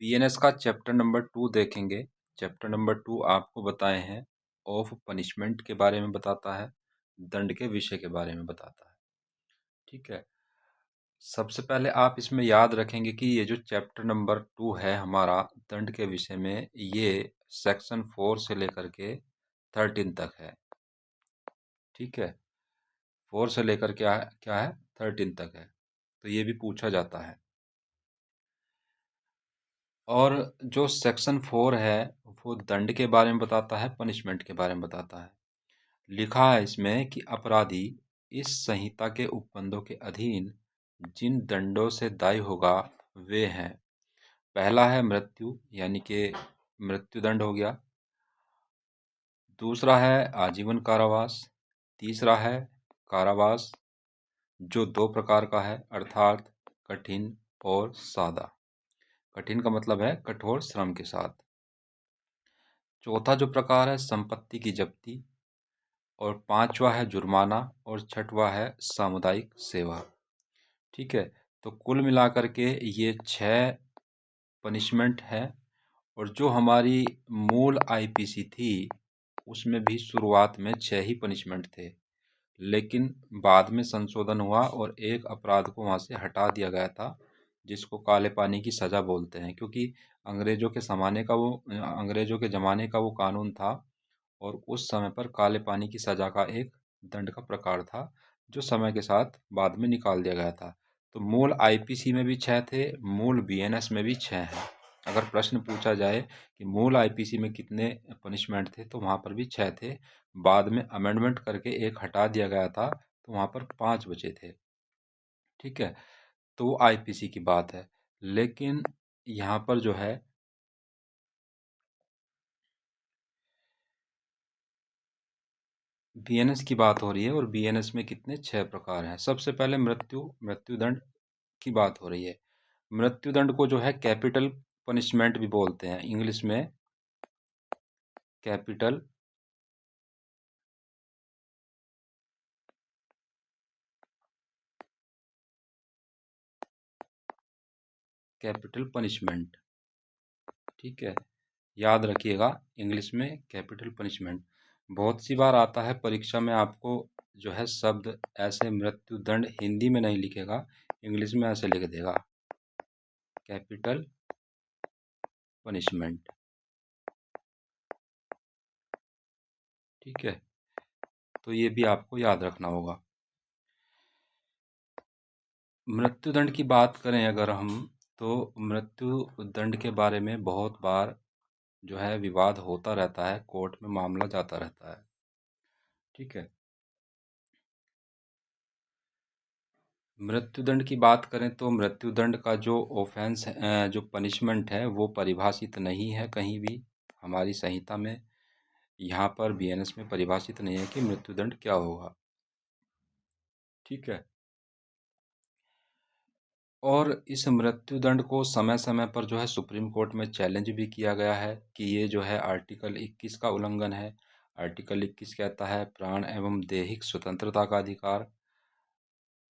BNS का chapter number 2 देखेंगे। Chapter number 2 आपको बताए हैं ऑफ पनिशमेंट के बारे में बताता है, दंड के विषय के बारे में बताता है। ठीक है, सबसे पहले आप इसमें याद रखेंगे कि ये जो चैप्टर नंबर 2 है हमारा दंड के विषय में, ये सेक्शन 4 से लेकर के 13 तक है। ठीक है, 4 से लेकर क्या है 13 तक है, तो ये भी पूछा जाता है। और जो सेक्शन 4 है वो दंड के बारे में बताता है, पनिशमेंट के बारे में बताता है। लिखा है इसमें कि अपराधी इस संहिता के उपबंधों के अधीन जिन दंडों से दायी होगा वे हैं, पहला है मृत्यु, यानी कि मृत्युदंड हो गया। दूसरा है आजीवन कारावास। तीसरा है कारावास जो 2 प्रकार का है, अर्थात कठिन और सादा। कठिन का मतलब है कठोर श्रम के साथ। चौथा जो प्रकार है संपत्ति की जब्ती, और पांचवा है जुर्माना, और छठवा है सामुदायिक सेवा। ठीक है, तो कुल मिलाकर के ये 6 पनिशमेंट है। और जो हमारी मूल आईपीसी थी उसमें भी शुरुआत में 6 ही पनिशमेंट थे, लेकिन बाद में संशोधन हुआ और एक अपराध को वहाँ से हटा दिया गया था, जिसको काले पानी की सज़ा बोलते हैं, क्योंकि अंग्रेज़ों के ज़माने का वो कानून था, और उस समय पर काले पानी की सज़ा का एक दंड का प्रकार था, जो समय के साथ बाद में निकाल दिया गया था। तो मूल आईपीसी में भी 6 थे, मूल बीएनएस में भी 6 हैं। अगर प्रश्न पूछा जाए कि मूल आईपीसी में कितने पनिशमेंट थे, तो वहाँ पर भी 6 थे। बाद में अमेंडमेंट करके एक हटा दिया गया था, तो वहाँ पर 5 बचे थे। ठीक है, तो वो आईपीसी की बात है। लेकिन यहाँ पर जो है बीएनएस की बात हो रही है, और बीएनएस में कितने 6 प्रकार हैं। सबसे पहले मृत्युदंड की बात हो रही है। मृत्युदंड को जो है कैपिटल पनिशमेंट भी बोलते हैं, इंग्लिश में कैपिटल पनिशमेंट। ठीक है, याद रखिएगा, इंग्लिश में कैपिटल पनिशमेंट। बहुत सी बार आता है परीक्षा में, आपको जो है शब्द ऐसे मृत्युदंड हिंदी में नहीं लिखेगा, इंग्लिश में ऐसे लिख देगा, कैपिटल पनिशमेंट। ठीक है, तो ये भी आपको याद रखना होगा। मृत्युदंड की बात करें अगर हम, तो मृत्युदंड के बारे में बहुत बार जो है विवाद होता रहता है, कोर्ट में मामला जाता रहता है। ठीक है, मृत्युदंड की बात करें तो मृत्युदंड का जो ऑफेंस जो पनिशमेंट है वो परिभाषित नहीं है कहीं भी हमारी संहिता में। यहाँ पर बीएनएस में परिभाषित नहीं है कि मृत्युदंड क्या होगा। ठीक है, और इस मृत्युदंड को समय समय पर जो है सुप्रीम कोर्ट में चैलेंज भी किया गया है कि ये जो है आर्टिकल 21 का उल्लंघन है। आर्टिकल 21 कहता है प्राण एवं दैहिक स्वतंत्रता का अधिकार,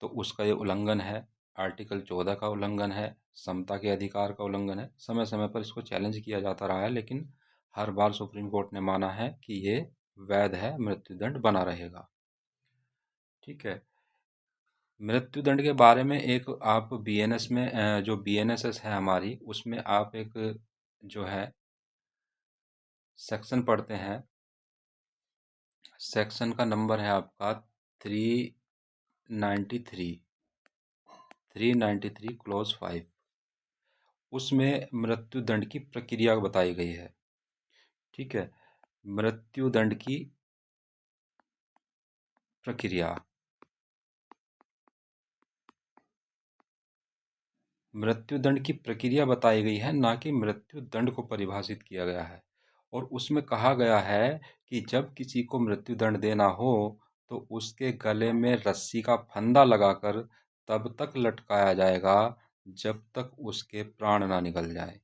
तो उसका ये उल्लंघन है। आर्टिकल 14 का उल्लंघन है, समता के अधिकार का उल्लंघन है। समय समय पर इसको चैलेंज किया जाता रहा है, लेकिन हर बार सुप्रीम कोर्ट ने माना है कि ये वैध है, मृत्युदंड बना रहेगा। ठीक है, मृत्युदंड के बारे में एक आप बीएनएस में जो बीएनएसएस है हमारी, उसमें आप एक जो है सेक्शन पढ़ते हैं। सेक्शन का नंबर है आपका 393, 393 क्लोज 5। उसमें मृत्युदंड की प्रक्रिया बताई गई है। ठीक है, मृत्युदंड की प्रक्रिया, मृत्युदंड की प्रक्रिया बताई गई है, ना कि मृत्युदंड को परिभाषित किया गया है। और उसमें कहा गया है कि जब किसी को मृत्युदंड देना हो तो उसके गले में रस्सी का फंदा लगाकर तब तक लटकाया जाएगा जब तक उसके प्राण ना निकल जाए।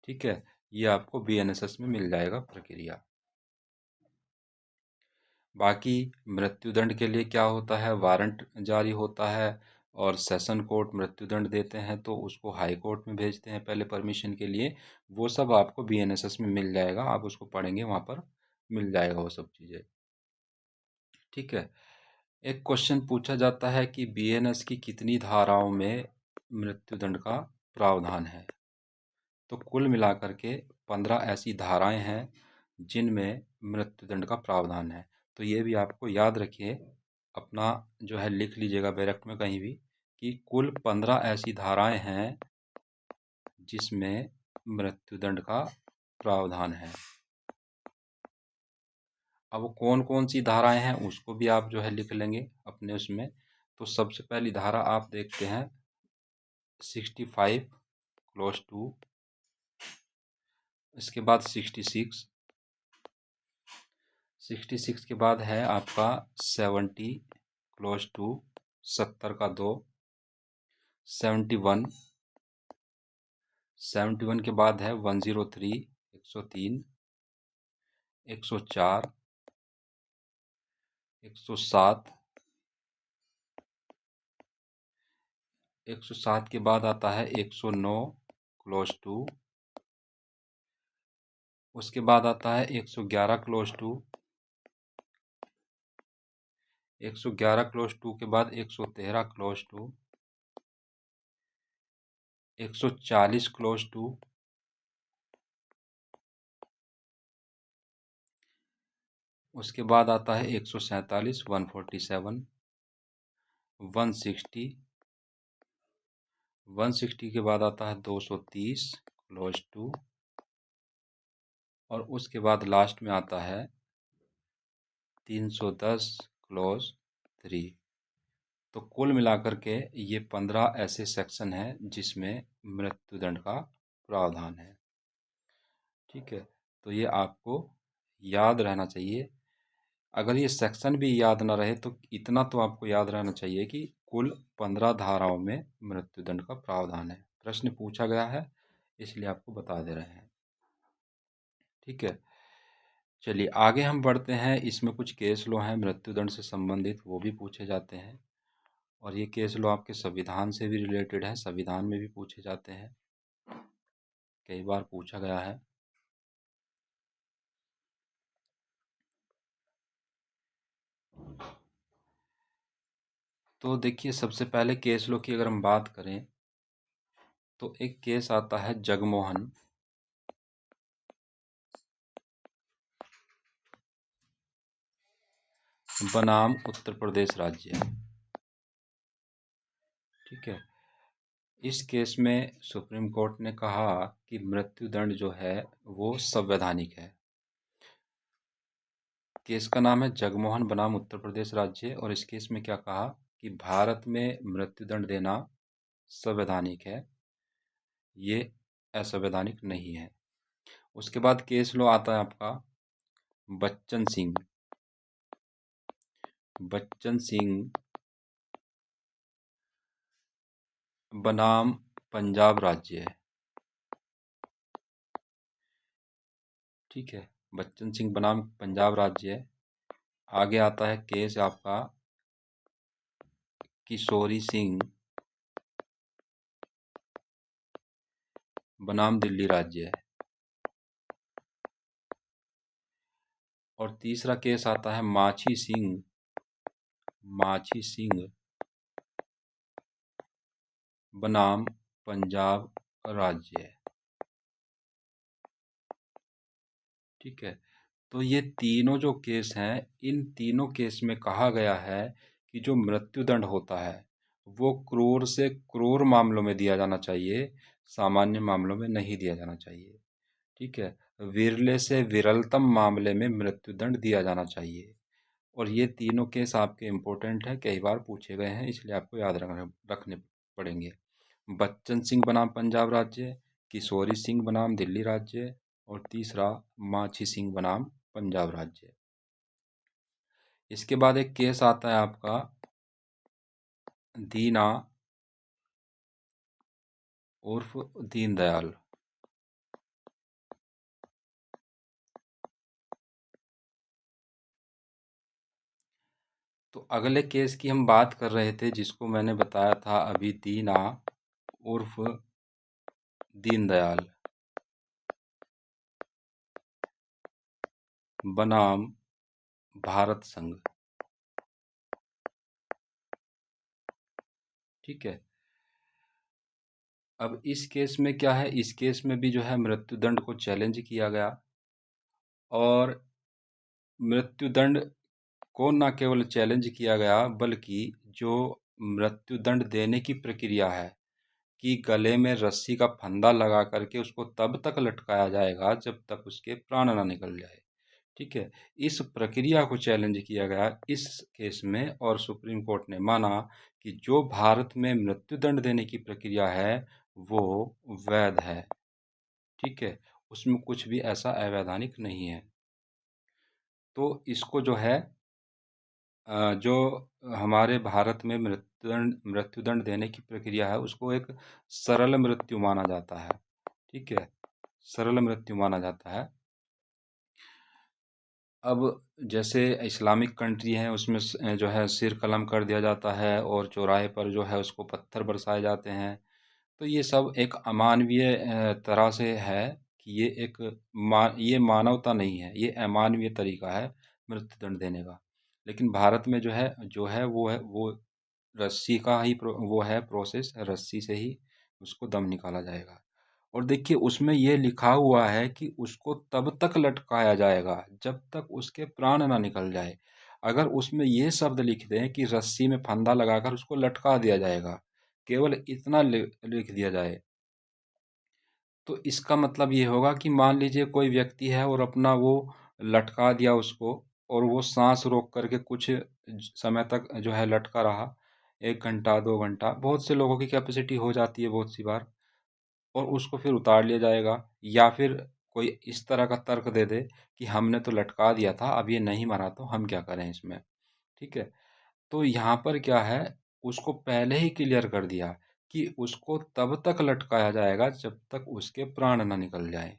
ठीक है, ये आपको बीएनएसएस में मिल जाएगा प्रक्रिया। बाकी मृत्युदंड के लिए क्या होता है, वारंट जारी होता है, और सेशन कोर्ट मृत्युदंड देते हैं तो उसको हाई कोर्ट में भेजते हैं पहले परमिशन के लिए। वो सब आपको बीएनएसएस में मिल जाएगा, आप उसको पढ़ेंगे वहाँ पर मिल जाएगा वो सब चीज़ें। ठीक है। एक क्वेश्चन पूछा जाता है कि बीएनएस की कितनी धाराओं में मृत्युदंड का प्रावधान है। तो कुल मिलाकर के 15 ऐसी धाराएं हैं जिनमें मृत्युदंड का प्रावधान है। तो ये भी आपको याद रखिए, अपना जो है लिख लीजिएगा बैरक में कहीं भी कि कुल 15 ऐसी धाराएं हैं जिसमें मृत्युदंड का प्रावधान है। अब वो कौन कौन सी धाराएं हैं उसको भी आप जो है लिख लेंगे अपने उसमें। तो सबसे पहली धारा आप देखते हैं 65 क्लोज टू, इसके बाद 66 के बाद है आपका 70 क्लोज टू, 70 का 2, 71, 71 के बाद है 103, 103, 104, 107, 107 के बाद आता है 109 क्लोज टू, उसके बाद आता है 111 क्लोज टू, 111 क्लोज टू के बाद 113 क्लोज टू, 140 क्लोज टू, उसके बाद आता है 147, 147, 160, 160 के बाद आता है 230 क्लोज टू, और उसके बाद लास्ट में आता है 310 क्लोज 3। तो कुल मिलाकर के ये 15 ऐसे सेक्शन हैं जिसमें मृत्युदंड का प्रावधान है। ठीक है। तो ये आपको याद रहना चाहिए। अगर ये सेक्शन भी याद ना रहे तो इतना तो आपको याद रहना चाहिए कि कुल 15 धाराओं में मृत्युदंड का प्रावधान है। प्रश्न पूछा गया है इसलिए आपको बता दे रहे हैं। ठीक है। चलिए आगे हम बढ़ते हैं। इसमें कुछ केस लॉ हैं मृत्युदंड से संबंधित, वो भी पूछे जाते हैं। और ये केस लॉ आपके संविधान से भी रिलेटेड है, संविधान में भी पूछे जाते हैं, कई बार पूछा गया है। तो देखिए सबसे पहले केस लॉ की अगर हम बात करें तो एक केस आता है जगमोहन बनाम उत्तर प्रदेश राज्य। ठीक है। इस केस में सुप्रीम कोर्ट ने कहा कि मृत्युदंड जो है वो संवैधानिक है। केस का नाम है जगमोहन बनाम उत्तर प्रदेश राज्य, और इस केस में क्या कहा कि भारत में मृत्युदंड देना संवैधानिक है, ये असंवैधानिक नहीं है। उसके बाद केस लो आता है आपका बच्चन सिंह, बच्चन सिंह बनाम पंजाब राज्य। ठीक है। बच्चन सिंह बनाम पंजाब राज्य। आगे आता है केस आपका किशोरी सिंह बनाम दिल्ली राज्य। और तीसरा केस आता है माछी सिंह बनाम पंजाब राज्य। ठीक है। तो ये तीनों जो केस हैं, इन तीनों केस में कहा गया है कि जो मृत्युदंड होता है वो क्रूर से क्रूर मामलों में दिया जाना चाहिए, सामान्य मामलों में नहीं दिया जाना चाहिए। ठीक है। विरले से विरलतम मामले में मृत्युदंड दिया जाना चाहिए। और ये तीनों केस आपके इम्पोर्टेंट हैं, कई बार पूछे गए हैं, इसलिए आपको याद रखने पड़ेंगे। बच्चन सिंह बनाम पंजाब राज्य, किशोरी सिंह बनाम दिल्ली राज्य, और तीसरा माछी सिंह बनाम पंजाब राज्य। इसके बाद एक केस आता है आपका दीना उर्फ दीनदयाल। तो अगले केस की हम बात कर रहे थे, जिसको मैंने बताया था अभी, दीना उर्फ दीनदयाल बनाम भारत संघ। ठीक है। अब इस केस में क्या है, इस केस में भी जो है मृत्युदंड को चैलेंज किया गया, और मृत्युदंड को न केवल चैलेंज किया गया, बल्कि जो मृत्युदंड देने की प्रक्रिया है कि गले में रस्सी का फंदा लगा करके उसको तब तक लटकाया जाएगा जब तक उसके प्राण ना निकल जाए। ठीक है। इस प्रक्रिया को चैलेंज किया गया इस केस में, और सुप्रीम कोर्ट ने माना कि जो भारत में मृत्युदंड देने की प्रक्रिया है वो वैध है। ठीक है। उसमें कुछ भी ऐसा अवैधानिक नहीं है। तो इसको जो है जो हमारे भारत में मृत्युदंड देने की प्रक्रिया है उसको एक सरल मृत्यु माना जाता है। ठीक है। सरल मृत्यु माना जाता है। अब जैसे इस्लामिक कंट्री हैं उसमें जो है सिर कलम कर दिया जाता है, और चौराहे पर जो है उसको पत्थर बरसाए जाते हैं। तो ये सब एक अमानवीय तरह से है कि ये एक ये मानवता नहीं है, ये अमानवीय तरीका है मृत्युदंड देने का। लेकिन भारत में जो है वो रस्सी का ही वो है प्रोसेस, रस्सी से ही उसको दम निकाला जाएगा। और देखिए उसमें ये लिखा हुआ है कि उसको तब तक लटकाया जाएगा जब तक उसके प्राण ना निकल जाए। अगर उसमें ये शब्द लिख दें कि रस्सी में फंदा लगाकर उसको लटका दिया जाएगा, केवल इतना लिख दिया जाए, तो इसका मतलब ये होगा कि मान लीजिए कोई व्यक्ति है और अपना वो लटका दिया उसको, और वो सांस रोक करके कुछ समय तक जो है लटका रहा, 1 घंटा 2 घंटा, बहुत से लोगों की कैपेसिटी हो जाती है बहुत सी बार, और उसको फिर उतार लिया जाएगा। या फिर कोई इस तरह का तर्क दे दे कि हमने तो लटका दिया था, अब ये नहीं मरा तो हम क्या करें इसमें। ठीक है। तो यहाँ पर क्या है, उसको पहले ही क्लियर कर दिया कि उसको तब तक लटकाया जाएगा जब तक उसके प्राण ना निकल जाए।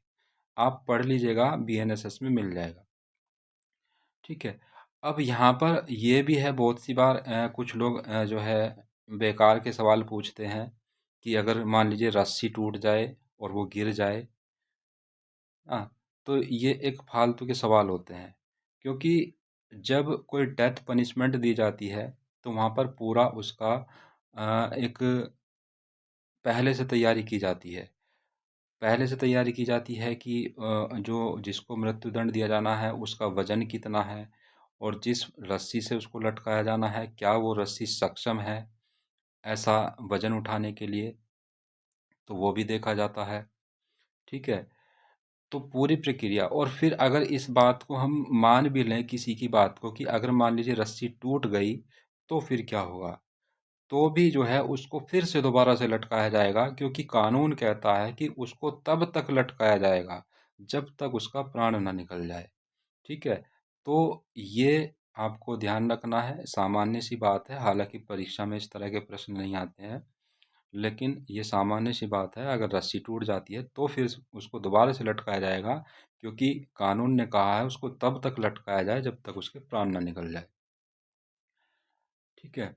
आप पढ़ लीजिएगा, बीएनएसएस में मिल जाएगा। ठीक है। अब यहाँ पर ये भी है, बहुत सी बार कुछ लोग जो है बेकार के सवाल पूछते हैं कि अगर मान लीजिए रस्सी टूट जाए और वो गिर जाए, हाँ, तो ये एक फालतू के सवाल होते हैं। क्योंकि जब कोई डेथ पनिशमेंट दी जाती है तो वहाँ पर पूरा उसका एक पहले से तैयारी की जाती है। पहले से तैयारी की जाती है कि जो जिसको मृत्युदंड दिया जाना है उसका वजन कितना है, और जिस रस्सी से उसको लटकाया जाना है क्या वो रस्सी सक्षम है ऐसा वजन उठाने के लिए, तो वो भी देखा जाता है। ठीक है। तो पूरी प्रक्रिया, और फिर अगर इस बात को हम मान भी लें किसी की बात को कि अगर मान लीजिए रस्सी टूट गई तो फिर क्या होगा, तो भी जो है उसको फिर से दोबारा से लटकाया जाएगा, क्योंकि कानून कहता है कि उसको तब तक लटकाया जाएगा जब तक उसका प्राण ना निकल जाए। ठीक है। तो ये आपको ध्यान रखना है, सामान्य सी बात है, हालांकि परीक्षा में इस तरह के प्रश्न नहीं आते हैं, लेकिन ये सामान्य सी बात है। अगर रस्सी टूट जाती है तो फिर उसको दोबारा से लटकाया जाएगा, क्योंकि कानून ने कहा है उसको तब तक लटकाया जाए जब तक उसके प्राण न निकल जाए। ठीक है।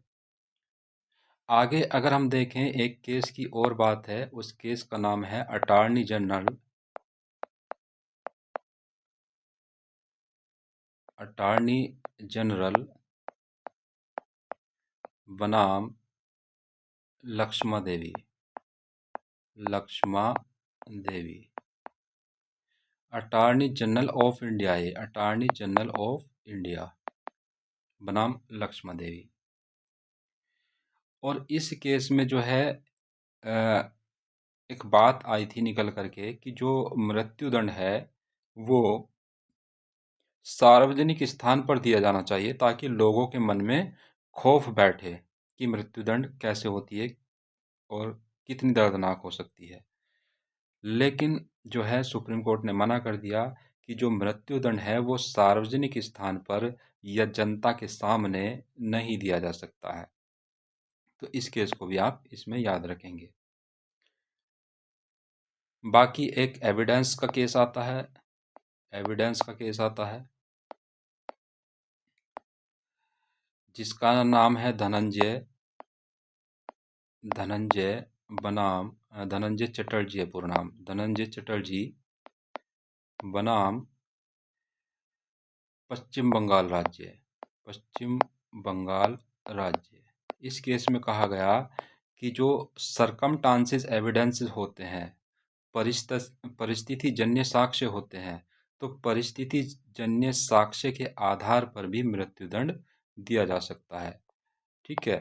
आगे अगर हम देखें, एक केस की और बात है, उस केस का नाम है अटॉर्नी जनरल बनाम लक्ष्मा देवी। लक्ष्मा देवी अटॉर्नी जनरल ऑफ इंडिया है, अटॉर्नी जनरल ऑफ इंडिया बनाम लक्ष्मा देवी। और इस केस में जो है अ, एक बात आई थी निकल करके कि जो मृत्युदंड है वो सार्वजनिक स्थान पर दिया जाना चाहिए, ताकि लोगों के मन में खौफ बैठे कि मृत्युदंड कैसे होती है और कितनी दर्दनाक हो सकती है। लेकिन जो है सुप्रीम कोर्ट ने मना कर दिया कि जो मृत्युदंड है वो सार्वजनिक स्थान पर या जनता के सामने नहीं दिया जा सकता है। तो इस केस को भी आप इसमें याद रखेंगे। बाकी एक एविडेंस का केस आता है। एविडेंस का केस आता है जिसका नाम है धनंजय बनाम धनंजय चटर्जी है पूरा नाम, धनंजय चटर्जी बनाम पश्चिम बंगाल राज्य, पश्चिम बंगाल राज्य। इस केस में कहा गया कि जो सरकमटांसेस एविडेंसेस होते हैं, परिस्थिति जन्य साक्ष्य होते हैं, तो परिस्थिति जन्य साक्ष्य के आधार पर भी मृत्युदंड दिया जा सकता है। ठीक है,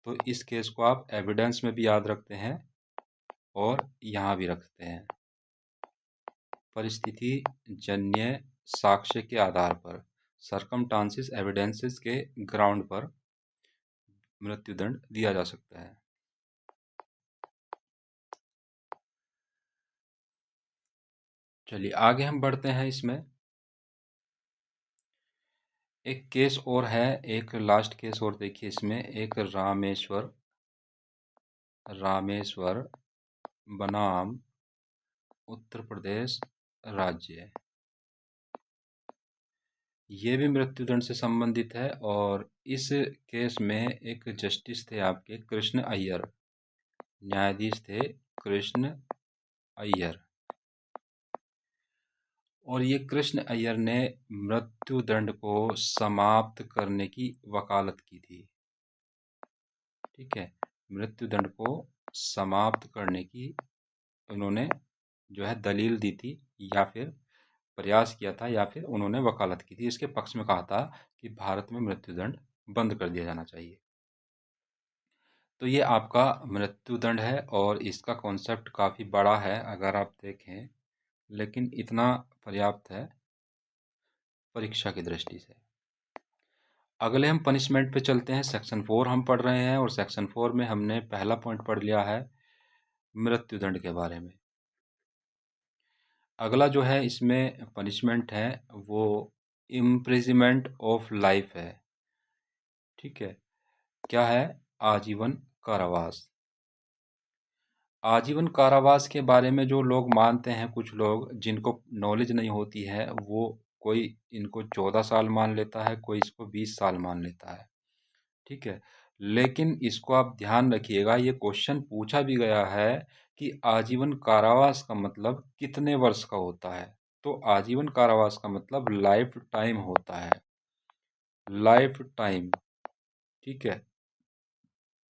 तो इस केस को आप एविडेंस में भी याद रखते हैं और यहाँ भी रखते हैं। परिस्थिति जन्य साक्ष्य के आधार पर, सरकमटांसेस एविडेंसेस के ग्राउंड पर मृत्युदंड दिया जा सकता है। चलिए आगे हम बढ़ते हैं। इसमें एक केस और है, एक लास्ट केस और देखिए इसमें, एक रामेश्वर बनाम उत्तर प्रदेश राज्य। ये भी मृत्युदंड से संबंधित है और इस केस में एक जस्टिस थे आपके कृष्ण अय्यर, न्यायाधीश थे कृष्ण अय्यर। और ये कृष्ण अय्यर ने मृत्युदंड को समाप्त करने की वकालत की थी। ठीक है, मृत्युदंड को समाप्त करने की उन्होंने जो है दलील दी थी, या फिर प्रयास किया था, या फिर उन्होंने वकालत की थी। इसके पक्ष में कहा था कि भारत में मृत्युदंड बंद कर दिया जाना चाहिए। तो ये आपका मृत्युदंड है और इसका कॉन्सेप्ट काफ़ी बड़ा है अगर आप देखें, लेकिन इतना पर्याप्त है परीक्षा की दृष्टि से। अगले हम पनिशमेंट पे चलते हैं। सेक्शन 4 हम पढ़ रहे हैं और सेक्शन 4 में हमने पहला पॉइंट पढ़ लिया है मृत्युदंड के बारे में। अगला जो है इसमें पनिशमेंट है वो इम्प्रिजमेंट ऑफ लाइफ है। ठीक है, क्या है? आजीवन कारावास। आजीवन कारावास के बारे में जो लोग मानते हैं, कुछ लोग जिनको नॉलेज नहीं होती है, वो कोई इनको 14 साल मान लेता है, कोई इसको 20 साल मान लेता है। ठीक है, लेकिन इसको आप ध्यान रखिएगा, ये क्वेश्चन पूछा भी गया है कि आजीवन कारावास का मतलब कितने वर्ष का होता है। तो आजीवन कारावास का मतलब लाइफ टाइम होता है, लाइफ टाइम। ठीक है,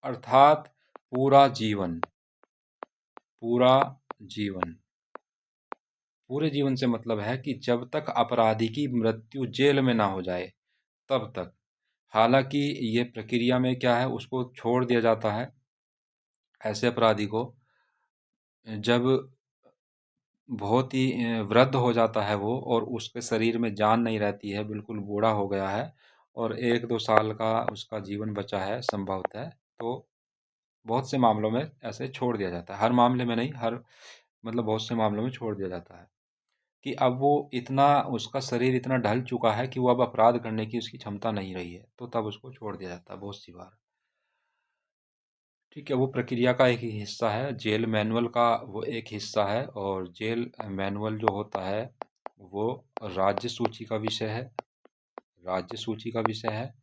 अर्थात पूरा जीवन, पूरा जीवन। पूरे जीवन से मतलब है कि जब तक अपराधी की मृत्यु जेल में ना हो जाए तब तक। हालांकि ये प्रक्रिया में क्या है, उसको छोड़ दिया जाता है ऐसे अपराधी को जब बहुत ही वृद्ध हो जाता है वो, और उसके शरीर में जान नहीं रहती है, बिल्कुल बूढ़ा हो गया है और 1-2 साल का उसका जीवन बचा है संभवतः, तो बहुत से मामलों में ऐसे छोड़ दिया जाता है। हर मामले में नहीं, हर मतलब बहुत से मामलों में छोड़ दिया जाता है कि अब वो इतना, उसका शरीर इतना ढल चुका है कि वो अब अपराध करने की उसकी क्षमता नहीं रही है, तो तब उसको छोड़ दिया जाता है बहुत सी बार। ठीक है, वो प्रक्रिया का एक ही हिस्सा है, जेल मैनुअल का वो एक हिस्सा है। और जेल मैनुअल जो होता है वो राज्य सूची का विषय है, राज्य सूची का विषय है।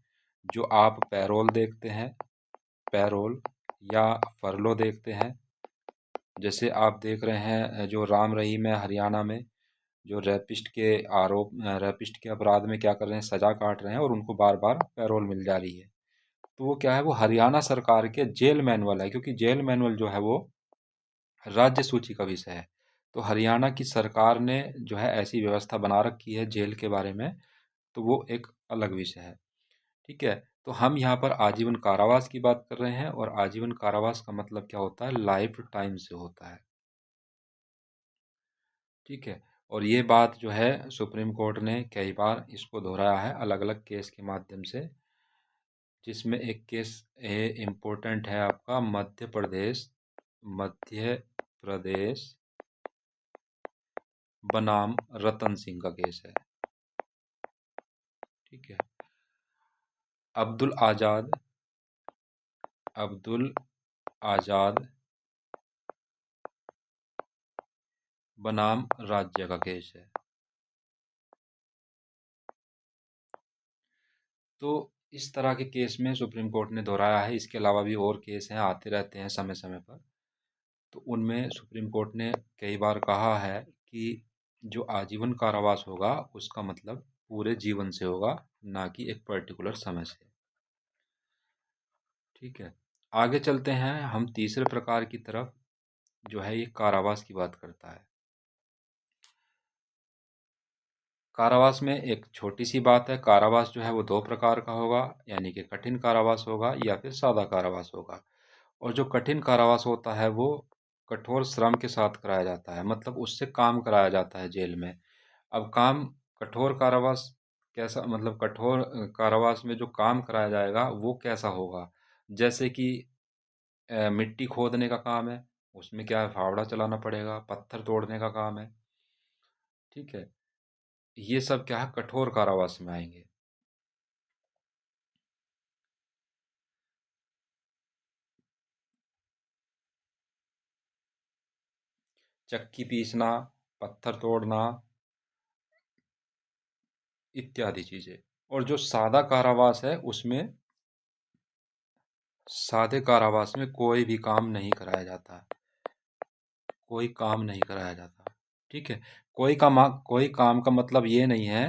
जो आप पैरोल देखते हैं, पैरोल या फरलो देखते हैं, जैसे आप देख रहे हैं जो राम रहीम है हरियाणा में, जो रैपिस्ट के आरोप, रैपिस्ट के अपराध में क्या कर रहे हैं, सज़ा काट रहे हैं और उनको बार बार पैरोल मिल जा रही है। तो वो क्या है, वो हरियाणा सरकार के जेल मैनुअल है, क्योंकि जेल मैनुअल जो है वो राज्य सूची का विषय है। तो हरियाणा की सरकार ने जो है ऐसी व्यवस्था बना रखी है जेल के बारे में, तो वो एक अलग विषय है। ठीक है, तो हम यहाँ पर आजीवन कारावास की बात कर रहे हैं और आजीवन कारावास का मतलब क्या होता है, लाइफ टाइम से होता है। ठीक है, और ये बात जो है सुप्रीम कोर्ट ने कई बार इसको दोहराया है अलग अलग केस के माध्यम से, जिसमें एक केस इम्पोर्टेंट है आपका मध्य प्रदेश बनाम रतन सिंह का केस है। ठीक है, अब्दुल आज़ाद, अब्दुल आज़ाद बनाम राज्य का केस है। तो इस तरह के केस में सुप्रीम कोर्ट ने दोहराया है। इसके अलावा भी और केस हैं, आते रहते हैं समय समय पर। तो उनमें सुप्रीम कोर्ट ने कई बार कहा है कि जो आजीवन कारावास होगा उसका मतलब पूरे जीवन से होगा, ना कि एक पर्टिकुलर समय से। ठीक है, आगे चलते हैं हम तीसरे प्रकार की तरफ, जो है ये कारावास की बात करता है। कारावास में एक छोटी सी बात है, कारावास जो है वो दो प्रकार का होगा, यानी कि कठिन कारावास होगा या फिर सादा कारावास होगा। और जो कठिन कारावास होता है वो कठोर श्रम के साथ कराया जाता है, मतलब उससे काम कराया जाता है जेल में। अब काम, कठोर कारावास कैसा, मतलब कठोर कारावास में जो काम कराया जाएगा वो कैसा होगा? जैसे कि मिट्टी खोदने का काम है, उसमें क्या है, फावड़ा चलाना पड़ेगा, पत्थर तोड़ने का काम है। ठीक है, ये सब क्या है, कठोर कारावास में आएंगे। चक्की पीसना, पत्थर तोड़ना, इत्यादि चीजें। और जो सादा कारावास है उसमें, सादे कारावास में कोई भी काम नहीं कराया जाता, कोई काम नहीं कराया जाता। ठीक है, कोई काम का मतलब ये नहीं है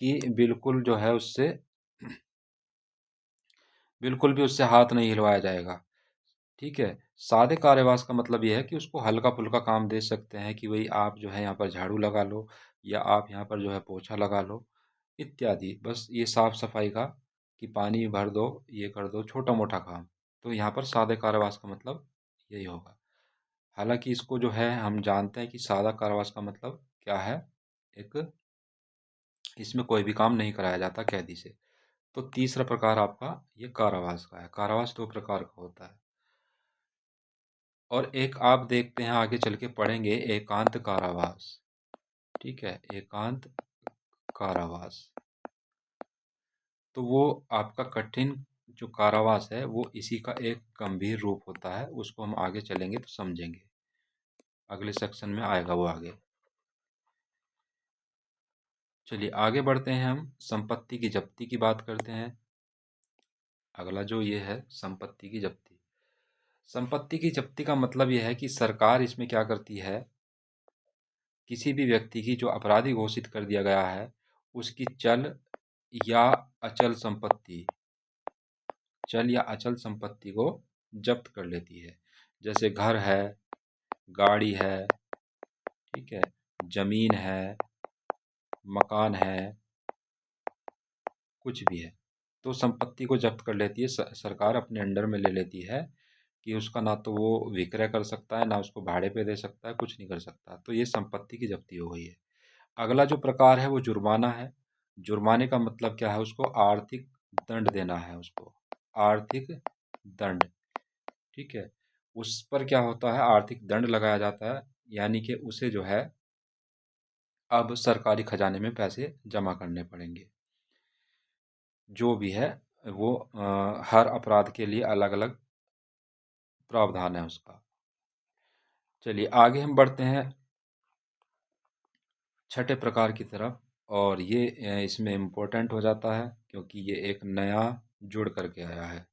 कि बिल्कुल जो है उससे, बिल्कुल भी उससे हाथ नहीं हिलवाया जाएगा। ठीक है, सादे कारावास का मतलब ये है कि उसको हल्का फुल्का काम दे सकते हैं, कि भाई आप जो है यहाँ पर झाड़ू लगा लो, या आप यहाँ पर जो है पोछा लगा लो, इत्यादि। बस ये साफ सफाई का, कि पानी भर दो, ये कर दो, छोटा मोटा काम। तो यहाँ पर सादे कारावास का मतलब यही होगा। हालांकि इसको जो है हम जानते हैं कि सादा कारावास का मतलब क्या है, एक, इसमें कोई भी काम नहीं कराया जाता कैदी से। तो तीसरा प्रकार आपका ये कारावास का है। कारावास दो प्रकार का होता है। और एक आप देखते हैं, आगे चल के पढ़ेंगे, एकांत कारावास। ठीक है, एकांत कारावास, तो वो आपका कठिन जो कारावास है वो इसी का एक गंभीर रूप होता है। उसको हम आगे चलेंगे तो समझेंगे, अगले सेक्शन में आएगा वो आगे। चलिए आगे बढ़ते हैं, हम संपत्ति की जब्ती की बात करते हैं। अगला जो ये है संपत्ति की जब्ती। संपत्ति की जब्ती का मतलब यह है कि सरकार इसमें क्या करती है, किसी भी व्यक्ति की जो अपराधी घोषित कर दिया गया है उसकी चल या अचल संपत्ति, चल या अचल संपत्ति को जब्त कर लेती है। जैसे घर है, गाड़ी है, ठीक है, जमीन है, मकान है, कुछ भी है, तो संपत्ति को जब्त कर लेती है। सरकार अपने अंडर में ले लेती है, कि उसका ना तो वो विक्रय कर सकता है, ना उसको भाड़े पे दे सकता है, कुछ नहीं कर सकता। तो ये संपत्ति की जब्ती हो गई है। अगला जो प्रकार है वो जुर्माना है। जुर्माने का मतलब क्या है, उसको आर्थिक दंड देना है, उसको आर्थिक दंड। ठीक है, उस पर क्या होता है, आर्थिक दंड लगाया जाता है, यानी कि उसे जो है अब सरकारी खजाने में पैसे जमा करने पड़ेंगे। जो भी है वो हर अपराध के लिए अलग अलग प्रावधान है उसका। चलिए आगे हम बढ़ते हैं छठे प्रकार की तरफ। और ये इसमें इम्पोर्टेंट हो जाता है, क्योंकि ये एक नया जुड़ करके आया है।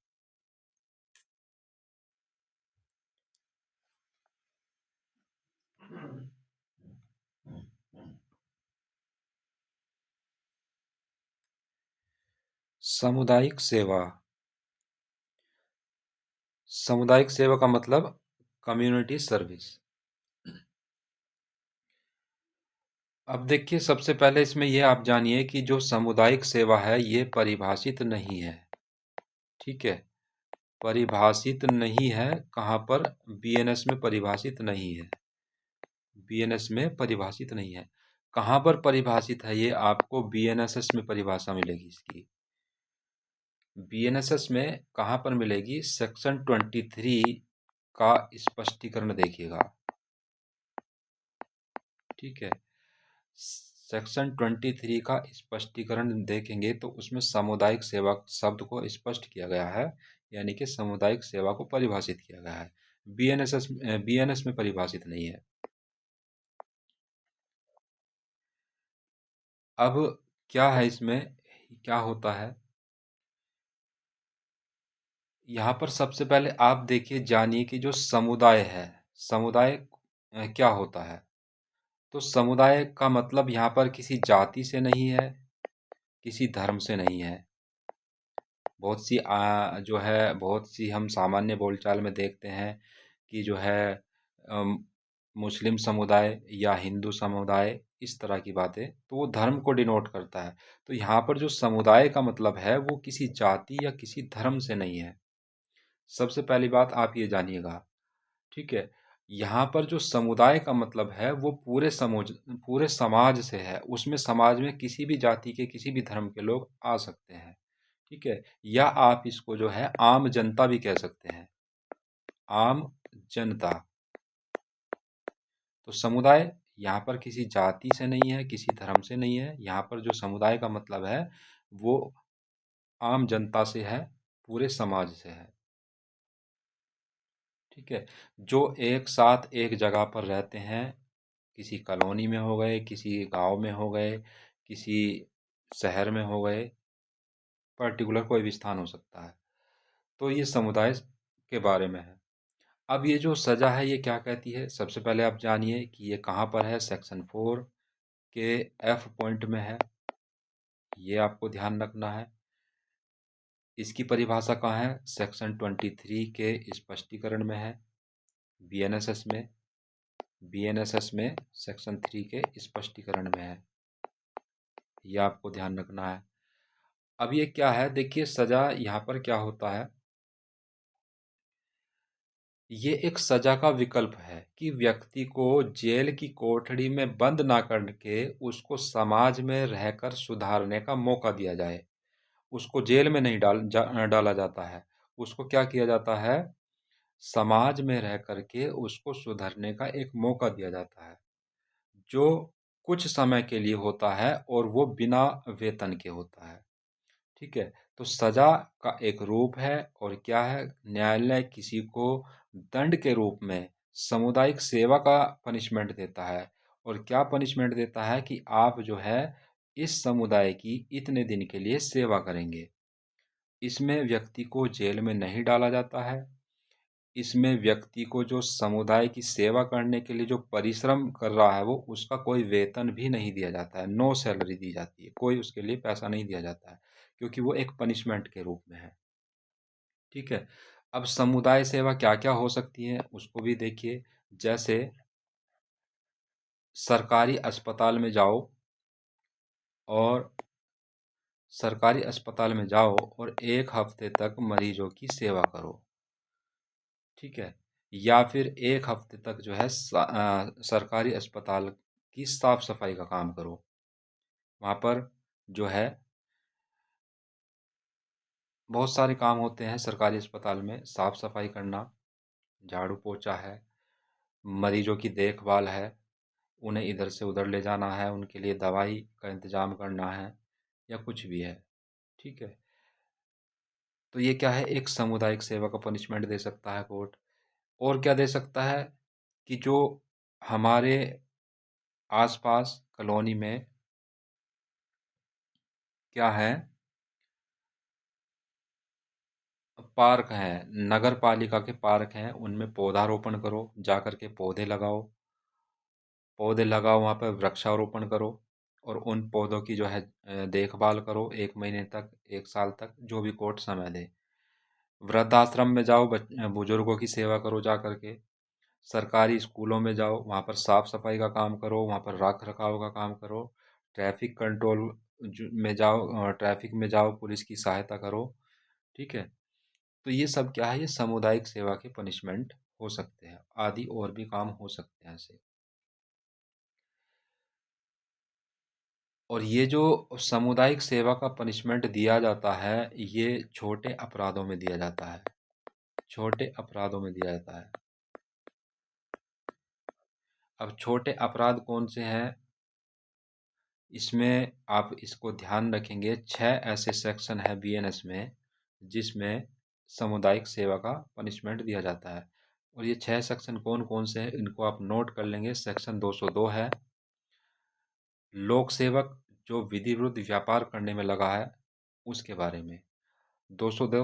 सामुदायिक सेवा। सामुदायिक सेवा का मतलब कम्युनिटी सर्विस। अब देखिए, सबसे पहले इसमें यह आप जानिए कि जो सामुदायिक सेवा है ये परिभाषित नहीं है। ठीक है, परिभाषित नहीं है। कहाँ पर? बीएनएस में परिभाषित नहीं है। बीएनएस में परिभाषित नहीं है। कहाँ पर परिभाषित है? ये आपको बीएनएसएस में परिभाषा मिलेगी इसकी। बीएनएसएस में कहाँ पर मिलेगी? सेक्शन 23 का स्पष्टीकरण देखिएगा। ठीक है, सेक्शन 23 का स्पष्टीकरण देखेंगे तो उसमें सामुदायिक सेवा शब्द को स्पष्ट किया गया है, यानी कि सामुदायिक सेवा को परिभाषित किया गया है। बीएनएस में परिभाषित नहीं है। अब क्या है इसमें, क्या होता है, यहाँ पर सबसे पहले आप देखिए, जानिए कि जो समुदाय है, समुदाय क्या होता है। तो समुदाय का मतलब यहाँ पर किसी जाति से नहीं है, किसी धर्म से नहीं है। बहुत सी जो है, बहुत सी हम सामान्य बोलचाल में देखते हैं कि जो है अम, मुस्लिम समुदाय या हिंदू समुदाय, इस तरह की बातें, तो वो धर्म को डिनोट करता है। तो यहाँ पर जो समुदाय का मतलब है वो किसी जाति या किसी धर्म से नहीं है। सबसे पहली बात आप ये जानिएगा, ठीक है। यहाँ पर जो समुदाय का मतलब है वो पूरे समाज से है। उसमें समाज में किसी भी जाति के, किसी भी धर्म के लोग आ सकते हैं, ठीक है। या आप इसको जो है आम जनता भी कह सकते हैं, आम जनता। तो समुदाय यहाँ पर किसी जाति से नहीं है, किसी धर्म से नहीं है। यहाँ पर जो समुदाय का मतलब है वो आम जनता से है, पूरे समाज से है, ठीक है। जो एक साथ एक जगह पर रहते हैं, किसी कॉलोनी में हो गए, किसी गांव में हो गए, किसी शहर में हो गए, पर्टिकुलर कोई भी स्थान हो सकता है। तो ये समुदाय के बारे में है। अब ये जो सज़ा है ये क्या कहती है, सबसे पहले आप जानिए कि ये कहाँ पर है। सेक्शन 4 के एफ पॉइंट में है, ये आपको ध्यान रखना है। इसकी परिभाषा कहाँ है, सेक्शन 23 के स्पष्टीकरण में है, बीएनएसएस में। बीएनएसएस में सेक्शन 3 के स्पष्टीकरण में है, ये आपको ध्यान रखना है। अब ये क्या है, देखिए सज़ा यहाँ पर क्या होता है, ये एक सज़ा का विकल्प है कि व्यक्ति को जेल की कोठरी में बंद ना करके उसको समाज में रहकर सुधारने का मौका दिया जाए। उसको जेल में नहीं डाला जाता है। उसको क्या किया जाता है, समाज में रह कर के उसको सुधरने का एक मौका दिया जाता है, जो कुछ समय के लिए होता है और वो बिना वेतन के होता है, ठीक है। तो सजा का एक रूप है। और क्या है, न्यायालय किसी को दंड के रूप में सामुदायिक सेवा का पनिशमेंट देता है। और क्या पनिशमेंट देता है कि आप जो है इस समुदाय की इतने दिन के लिए सेवा करेंगे। इसमें व्यक्ति को जेल में नहीं डाला जाता है। इसमें व्यक्ति को जो समुदाय की सेवा करने के लिए जो परिश्रम कर रहा है वो उसका कोई वेतन भी नहीं दिया जाता है, नो सैलरी दी जाती है, कोई उसके लिए पैसा नहीं दिया जाता है, क्योंकि वो एक पनिशमेंट के रूप में है, ठीक है। अब समुदाय सेवा क्या क्या हो सकती है उसको भी देखिए। जैसे सरकारी अस्पताल में जाओ, और सरकारी अस्पताल में जाओ और 1 हफ्ते तक मरीजों की सेवा करो, ठीक है। या फिर 1 हफ्ते तक जो है सरकारी अस्पताल की साफ सफाई का काम करो। वहाँ पर जो है बहुत सारे काम होते हैं सरकारी अस्पताल में, साफ सफाई करना, झाड़ू पोछा है, मरीजों की देखभाल है, उन्हें इधर से उधर ले जाना है, उनके लिए दवाई का इंतजाम करना है, या कुछ भी है, ठीक है। तो ये क्या है, एक सामुदायिक सेवा का पनिशमेंट दे सकता है कोर्ट। और क्या दे सकता है कि जो हमारे आसपास कॉलोनी में क्या है, पार्क हैं, नगर पालिका के पार्क हैं, उनमें पौधारोपण करो, जा कर के पौधे लगाओ। पौधे लगाओ, वहाँ पर वृक्षारोपण करो, और उन पौधों की जो है देखभाल करो 1 महीने तक, 1 साल तक, जो भी कोर्ट समय दे। वृद्धाश्रम में जाओ, बुजुर्गों की सेवा करो जा कर के। सरकारी स्कूलों में जाओ, वहाँ पर साफ सफाई का काम करो, वहाँ पर रख रखाव का काम करो। ट्रैफिक कंट्रोल में जाओ, ट्रैफिक में जाओ, पुलिस की सहायता करो, ठीक है। तो ये सब क्या है, ये सामुदायिक सेवा के पनिशमेंट हो सकते हैं, आदि और भी काम हो सकते हैं ऐसे। और ये जो सामुदायिक सेवा का पनिशमेंट दिया जाता है, ये छोटे अपराधों में दिया जाता है, छोटे अपराधों में दिया जाता है। अब छोटे अपराध कौन से हैं, इसमें आप इसको ध्यान रखेंगे, 6 ऐसे सेक्शन है बीएनएस में जिसमें सामुदायिक सेवा का पनिशमेंट दिया जाता है। और ये 6 सेक्शन कौन कौन से हैं इनको आप नोट कर लेंगे। सेक्शन 202 है, लोक सेवक जो विधि विरुद्ध व्यापार करने में लगा है उसके बारे में। 202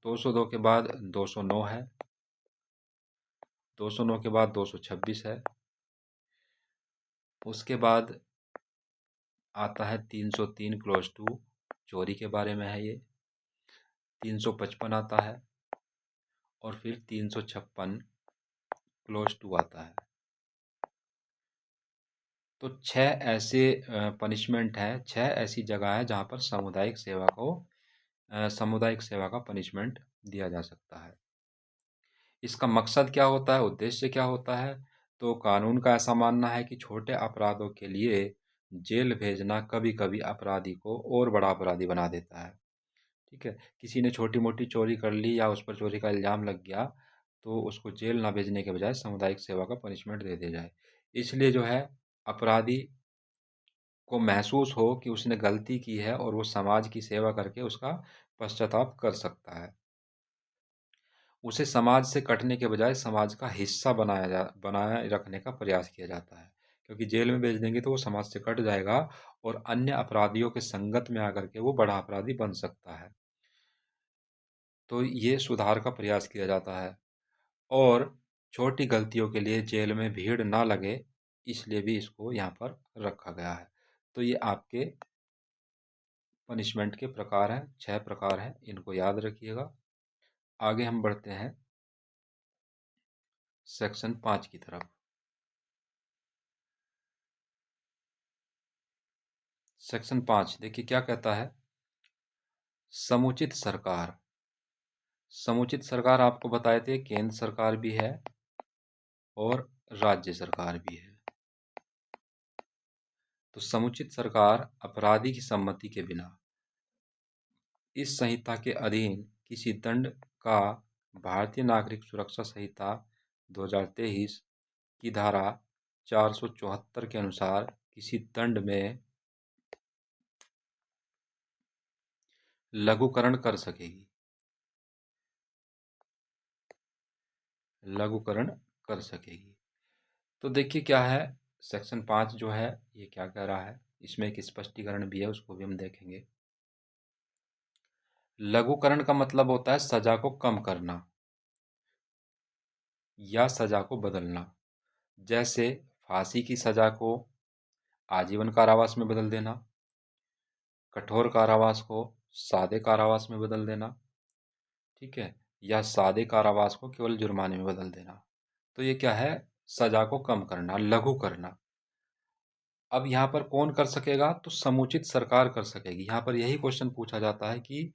202 के बाद 209 है, 209 के बाद 226 है, उसके बाद आता है 303 क्लोज टू चोरी के बारे में है ये, 355 आता है और फिर 356 क्लोज टू आता है। तो 6 ऐसे पनिशमेंट हैं, 6 ऐसी जगह है जहाँ पर सामुदायिक सेवा का पनिशमेंट दिया जा सकता है। इसका मकसद क्या होता है, उद्देश्य क्या होता है? तो कानून का ऐसा मानना है कि छोटे अपराधों के लिए जेल भेजना कभी कभी अपराधी को और बड़ा अपराधी बना देता है। ठीक है, किसी ने छोटी मोटी चोरी कर ली या उस पर चोरी का इल्ज़ाम लग गया, तो उसको जेल ना भेजने के बजाय सामुदायिक सेवा का पनिशमेंट दे दिया जाए। इसलिए जो है, अपराधी को महसूस हो कि उसने गलती की है और वो समाज की सेवा करके उसका पश्चाताप कर सकता है। उसे समाज से कटने के बजाय समाज का हिस्सा बनाए रखने का प्रयास किया जाता है, क्योंकि जेल में भेज देंगे तो वो समाज से कट जाएगा और अन्य अपराधियों के संगत में आकर के वो बड़ा अपराधी बन सकता है। तो ये सुधार का प्रयास किया जाता है। और छोटी गलतियों के लिए जेल में भीड़ ना लगे, इसलिए भी इसको यहाँ पर रखा गया है। तो ये आपके पनिशमेंट के प्रकार हैं, 6 प्रकार हैं, इनको याद रखिएगा। आगे हम बढ़ते हैं सेक्शन 5 की तरफ। सेक्शन 5 देखिए क्या कहता है। समुचित सरकार। समुचित सरकार आपको बताए थे, केंद्र सरकार भी है और राज्य सरकार भी है। तो समुचित सरकार अपराधी की सम्मति के बिना इस संहिता के अधीन किसी दंड का भारतीय नागरिक सुरक्षा संहिता 2023 की धारा 474 के अनुसार किसी दंड में लघुकरण कर सकेगी। लघुकरण कर सकेगी। तो देखिए क्या है, सेक्शन 5 जो है ये क्या कह रहा है, इसमें एक स्पष्टीकरण भी है, उसको भी हम देखेंगे। लघुकरण का मतलब होता है सजा को कम करना या सजा को बदलना। जैसे फांसी की सजा को आजीवन कारावास में बदल देना, कठोर कारावास को सादे कारावास में बदल देना, ठीक है, या सादे कारावास को केवल जुर्माने में बदल देना। तो ये क्या है, सजा को कम करना, लघु करना। अब यहाँ पर कौन कर सकेगा, तो समुचित सरकार कर सकेगी। यहाँ पर यही क्वेश्चन पूछा जाता है कि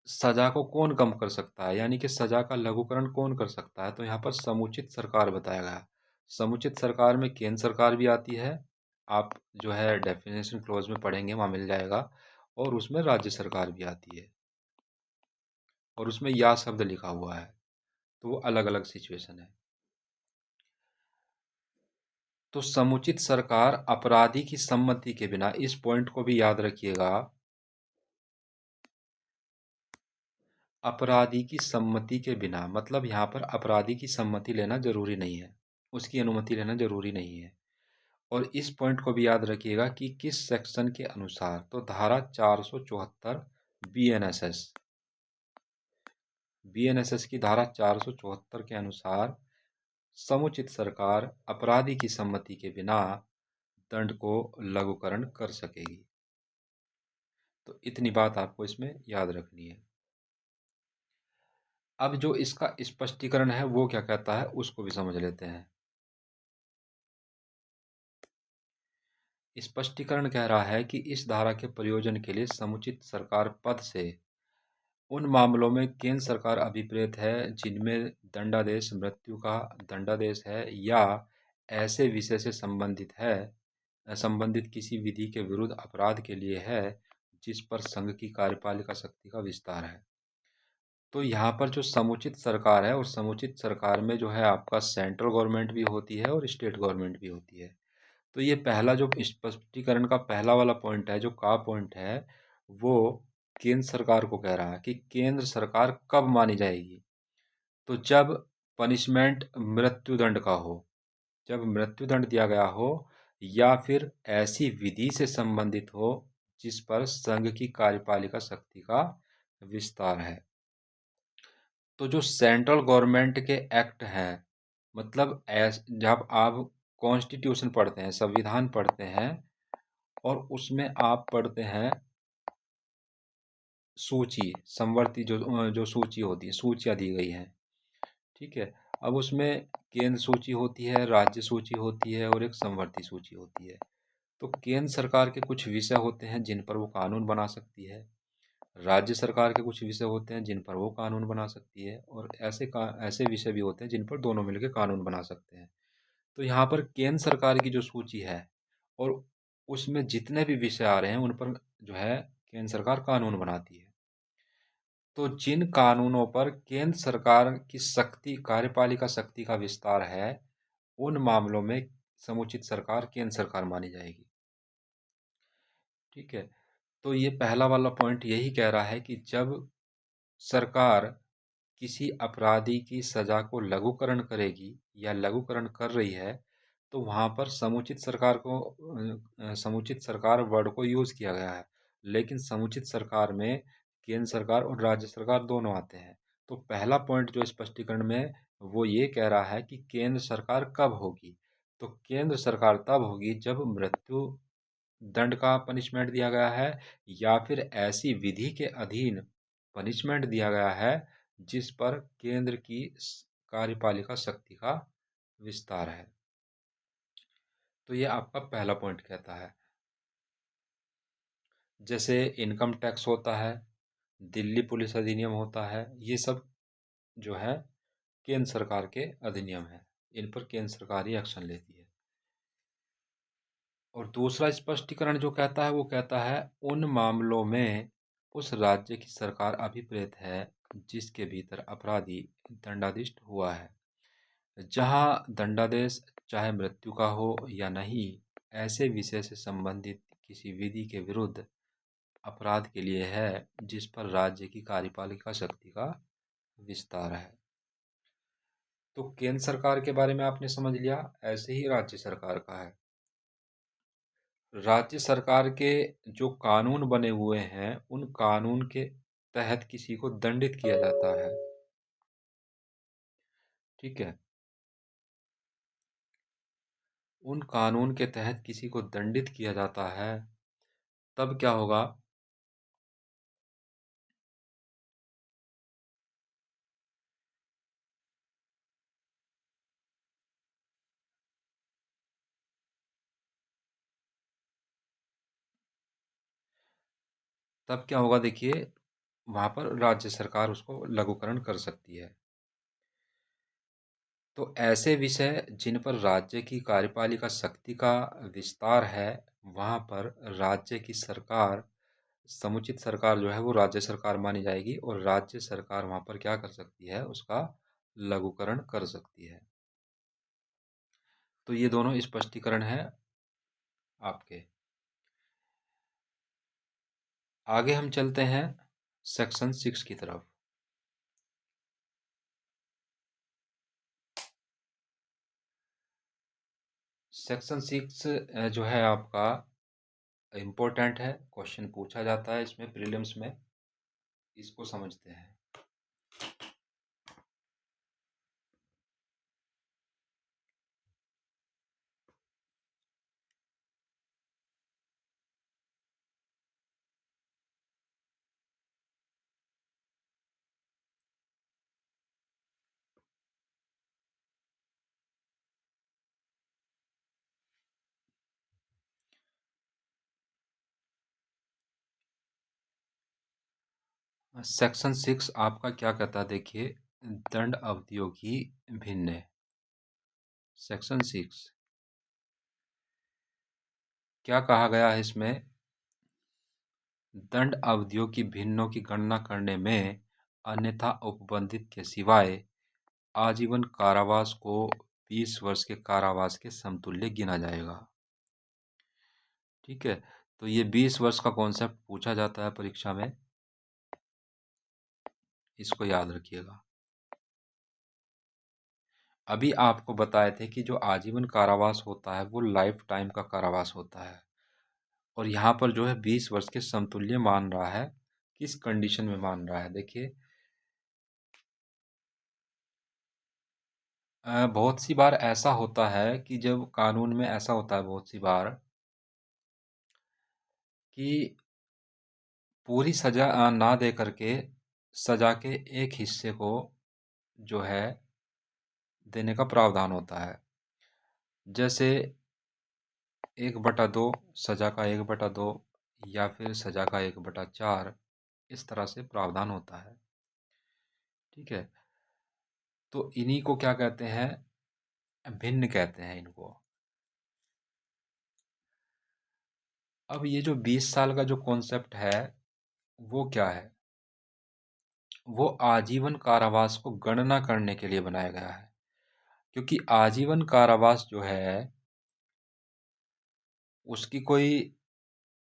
सजा को कौन कम कर सकता है, यानी कि सजा का लघुकरण कौन कर सकता है। तो यहाँ पर समुचित सरकार बताया गया। समुचित सरकार में केंद्र सरकार भी आती है, आप जो है डेफिनेशन क्लोज में पढ़ेंगे वहाँ मिल जाएगा, और उसमें राज्य सरकार भी आती है और उसमें या शब्द लिखा हुआ है, तो वो अलग अलग सिचुएशन है। तो समुचित सरकार अपराधी की सम्मति के बिना, इस पॉइंट को भी याद रखिएगा, अपराधी की सम्मति के बिना मतलब यहाँ पर अपराधी की सम्मति लेना जरूरी नहीं है, उसकी अनुमति लेना जरूरी नहीं है। और इस पॉइंट को भी याद रखिएगा कि किस सेक्शन के अनुसार, तो धारा 474 बीएनएसएस, बीएनएसएस की धारा 474 के अनुसार समुचित सरकार अपराधी की सम्मति के बिना दंड को लघुकरण कर सकेगी। तो इतनी बात आपको इसमें याद रखनी है। अब जो इसका स्पष्टीकरण है वो क्या कहता है, उसको भी समझ लेते हैं। स्पष्टीकरण कह रहा है कि इस धारा के प्रयोजन के लिए समुचित सरकार पद से उन मामलों में केंद्र सरकार अभिप्रेत है जिनमें दंडादेश मृत्यु का दंडादेश है या ऐसे विषय से संबंधित किसी विधि के विरुद्ध अपराध के लिए है जिस पर संघ की कार्यपालिका शक्ति का विस्तार है। तो यहाँ पर जो समुचित सरकार है, और समुचित सरकार में जो है आपका सेंट्रल गवर्नमेंट भी होती है और स्टेट गवर्नमेंट भी होती है। तो ये पहला जो स्पष्टीकरण का पहला वाला पॉइंट है, जो का पॉइंट है, वो केंद्र सरकार को कह रहा है कि केंद्र सरकार कब मानी जाएगी, तो जब पनिशमेंट मृत्युदंड का हो, जब मृत्युदंड दिया गया हो या फिर ऐसी विधि से संबंधित हो जिस पर संघ की कार्यपालिका शक्ति का विस्तार है। तो जो सेंट्रल गवर्नमेंट के एक्ट हैं, मतलब जब आप कॉन्स्टिट्यूशन पढ़ते हैं, संविधान पढ़ते हैं, और उसमें आप पढ़ते हैं सूची, समवर्ती जो सूची होती है, सूचियाँ दी गई हैं। ठीक है। अब उसमें केंद्र सूची होती है, राज्य सूची होती है, और एक समवर्ती सूची होती है। तो केंद्र सरकार के कुछ विषय होते हैं जिन पर वो कानून बना सकती है, राज्य सरकार के कुछ विषय होते हैं जिन पर वो कानून बना सकती है, और ऐसे विषय भी होते हैं जिन पर दोनों मिलकर कानून बना सकते हैं। तो यहाँ पर केंद्र सरकार की जो सूची है, और उसमें जितने भी विषय आ रहे हैं, उन पर जो है केंद्र सरकार कानून बनाती है। तो जिन कानूनों पर केंद्र सरकार की शक्ति, कार्यपालिका शक्ति का विस्तार है, उन मामलों में समुचित सरकार केंद्र सरकार मानी जाएगी। ठीक है। तो ये पहला वाला पॉइंट यही कह रहा है कि जब सरकार किसी अपराधी की सजा को लघुकरण करेगी या लघुकरण कर रही है, तो वहाँ पर समुचित सरकार वर्ड को यूज़ किया गया है। लेकिन समुचित सरकार में केंद्र सरकार और राज्य सरकार दोनों आते हैं। तो पहला पॉइंट जो स्पष्टीकरण में, वो ये कह रहा है कि केंद्र सरकार कब होगी। तो केंद्र सरकार तब होगी जब मृत्यु दंड का पनिशमेंट दिया गया है, या फिर ऐसी विधि के अधीन पनिशमेंट दिया गया है जिस पर केंद्र की कार्यपालिका शक्ति का विस्तार है। तो ये आपका पहला पॉइंट कहता है। जैसे इनकम टैक्स होता है, दिल्ली पुलिस अधिनियम होता है, ये सब जो है केंद्र सरकार के अधिनियम है। इन पर केंद्र सरकार ही एक्शन लेती है। और दूसरा स्पष्टीकरण जो कहता है, वो कहता है उन मामलों में उस राज्य की सरकार अभिप्रेत है जिसके भीतर अपराधी दंडाधिष्ट हुआ है। जहाँ दंडादेश चाहे मृत्यु का हो या नहीं, ऐसे विषय से संबंधित किसी विधि के विरुद्ध अपराध के लिए है जिस पर राज्य की कार्यपालिका शक्ति का विस्तार है। तो केंद्र सरकार के बारे में आपने समझ लिया। ऐसे ही राज्य सरकार का है। राज्य सरकार के जो कानून बने हुए हैं, उन कानून के तहत किसी को दंडित किया जाता है। ठीक है। उन कानून के तहत किसी को दंडित किया जाता है, तब क्या होगा। तब क्या होगा, देखिए, वहाँ पर राज्य सरकार उसको लघुकरण कर सकती है। तो ऐसे विषय जिन पर राज्य की कार्यपालिका शक्ति का विस्तार है, वहाँ पर राज्य की सरकार, समुचित सरकार जो है वो राज्य सरकार मानी जाएगी, और राज्य सरकार वहाँ पर क्या कर सकती है, उसका लघुकरण कर सकती है। तो ये दोनों स्पष्टीकरण हैं आपके। आगे हम चलते हैं सेक्शन 6 की तरफ। सेक्शन 6 जो है आपका इम्पोर्टेंट है, क्वेश्चन पूछा जाता है इसमें प्रीलिम्स में। इसको समझते हैं। सेक्शन 6 आपका क्या कहता है, देखिए, दंड अवधियों की भिन्न है। सेक्शन 6 क्या कहा गया है इसमें, दंड अवधियों की भिन्नों की गणना करने में अन्यथा उपबंधित के सिवाय आजीवन कारावास को 20 वर्ष के कारावास के समतुल्य गिना जाएगा। ठीक है। तो ये 20 वर्ष का कॉन्सेप्ट पूछा जाता है परीक्षा में, इसको याद रखिएगा। अभी आपको बताए थे कि जो आजीवन कारावास होता है वो लाइफ टाइम का कारावास होता है, और यहाँ पर जो है 20 वर्ष के समतुल्य मान रहा है। किस कंडीशन में मान रहा है, देखिए, बहुत सी बार ऐसा होता है कि जब कानून में ऐसा होता है बहुत सी बार कि पूरी सज़ा ना दे करके सज़ा के एक हिस्से को जो है देने का प्रावधान होता है। जैसे 1/2 सज़ा का 1/2 या फिर सज़ा का 1/4 इस तरह से प्रावधान होता है। ठीक है, तो इन्हीं को क्या कहते हैं, भिन्न कहते हैं इनको। अब ये जो 20 साल का जो कॉन्सेप्ट है वो क्या है, वो आजीवन कारावास को गणना करने के लिए बनाया गया है। क्योंकि आजीवन कारावास जो है उसकी कोई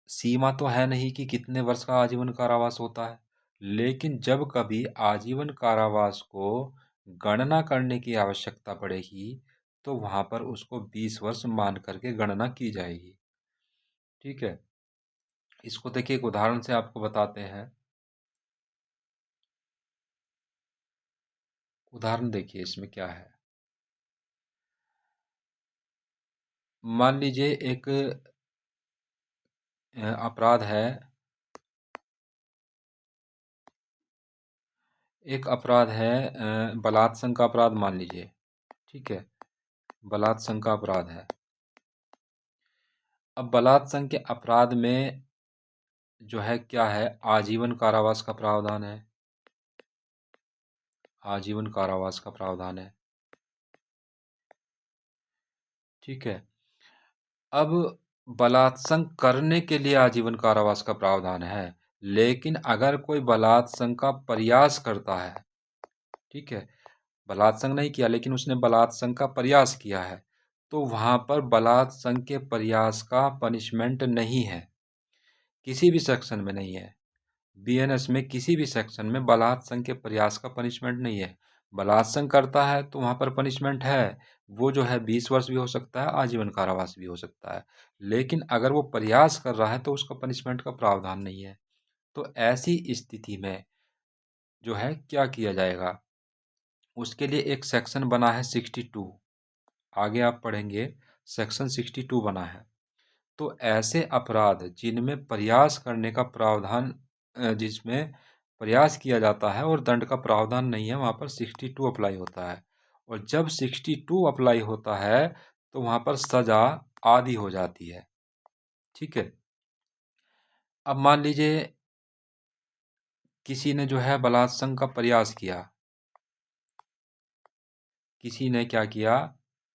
सीमा तो है नहीं कि कितने वर्ष का आजीवन कारावास होता है। लेकिन जब कभी आजीवन कारावास को गणना करने की आवश्यकता पड़ेगी तो वहां पर उसको 20 वर्ष मान करके गणना की जाएगी। ठीक है, इसको देखिए एक उदाहरण से आपको बताते हैं। उदाहरण देखिए इसमें क्या है। मान लीजिए एक अपराध है, एक अपराध है बलात्संग का अपराध मान लीजिए। ठीक है, बलात्संग का अपराध है। अब बलात्संग के अपराध में जो है क्या है, आजीवन कारावास का प्रावधान है। आजीवन कारावास का प्रावधान है। ठीक है, अब बलात्संग करने के लिए आजीवन कारावास का प्रावधान है। लेकिन अगर कोई बलात्संग का प्रयास करता है, ठीक है, बलात्संग नहीं किया लेकिन उसने बलात्संग का प्रयास किया है, तो वहां पर बलात्संग के प्रयास का पनिशमेंट नहीं है, किसी भी सेक्शन में नहीं है। बीएनएस में किसी भी सेक्शन में बलात्संग के प्रयास का पनिशमेंट नहीं है। बलात्संग करता है तो वहां पर पनिशमेंट है, वो जो है 20 वर्ष भी हो सकता है, आजीवन कारावास भी हो सकता है। लेकिन अगर वो प्रयास कर रहा है तो उसका पनिशमेंट का प्रावधान नहीं है। तो ऐसी स्थिति में जो है क्या किया जाएगा, उसके लिए एक सेक्शन बना है 62। आगे आप पढ़ेंगे, सेक्शन 62 बना है। तो ऐसे अपराध जिनमें प्रयास करने का प्रावधान, जिसमें प्रयास किया जाता है और दंड का प्रावधान नहीं है, वहाँ पर 62 अप्लाई होता है। और जब 62 अप्लाई होता है तो वहाँ पर सज़ा आधी हो जाती है। ठीक है, अब मान लीजिए किसी ने जो है बलात्संग का प्रयास किया, किसी ने क्या किया,